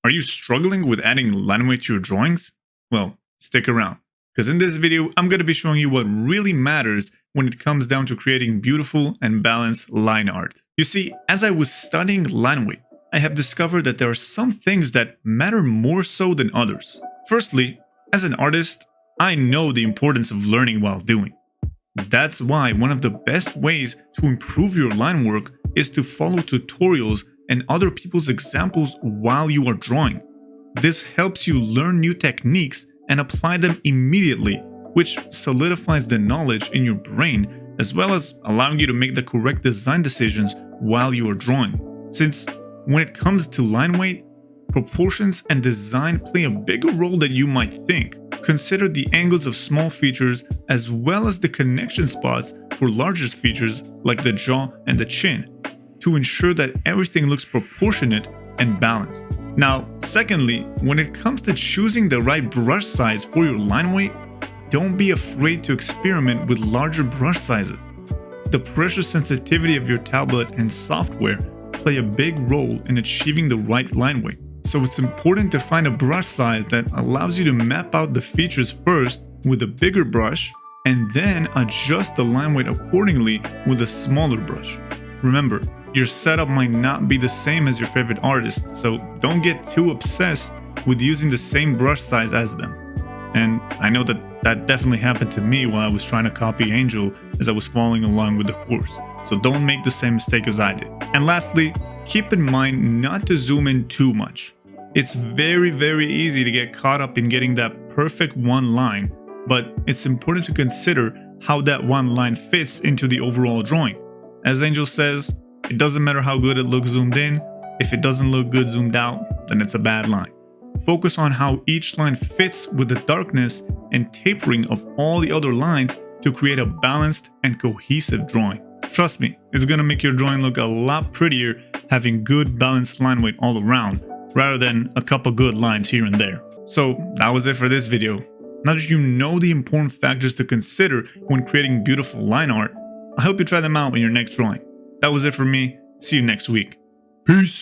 Are you struggling with adding line weight to your drawings? Well, stick around, because in this video, I'm going to be showing you what really matters when it comes down to creating beautiful and balanced line art. You see, as I was studying line weight, I have discovered that there are some things that matter more so than others. Firstly, as an artist, I know the importance of learning while doing. That's why one of the best ways to improve your line work is to follow tutorials and other people's examples while you are drawing. This helps you learn new techniques and apply them immediately, which solidifies the knowledge in your brain, as well as allowing you to make the correct design decisions while you are drawing. Since when it comes to line weight, proportions and design play a bigger role than you might think. Consider the angles of small features as well as the connection spots for larger features like the jaw and the chin, to ensure that everything looks proportionate and balanced. Now, secondly, when it comes to choosing the right brush size for your line weight, don't be afraid to experiment with larger brush sizes. The pressure sensitivity of your tablet and software play a big role in achieving the right line weight. So it's important to find a brush size that allows you to map out the features first with a bigger brush and then adjust the line weight accordingly with a smaller brush. Remember, your setup might not be the same as your favorite artist, so don't get too obsessed with using the same brush size as them. And I know that definitely happened to me while I was trying to copy Angel as I was following along with the course, so don't make the same mistake as I did. And lastly, keep in mind not to zoom in too much. It's very easy to get caught up in getting that perfect one line, but it's important to consider how that one line fits into the overall drawing. As Angel says, it doesn't matter how good it looks zoomed in, if it doesn't look good zoomed out, then it's a bad line. Focus on how each line fits with the darkness and tapering of all the other lines to create a balanced and cohesive drawing. Trust me, it's gonna make your drawing look a lot prettier having good balanced line weight all around, rather than a couple good lines here and there. So that was it for this video. Now that you know the important factors to consider when creating beautiful line art, I hope you try them out in your next drawing. That was it for me. See you next week. Peace!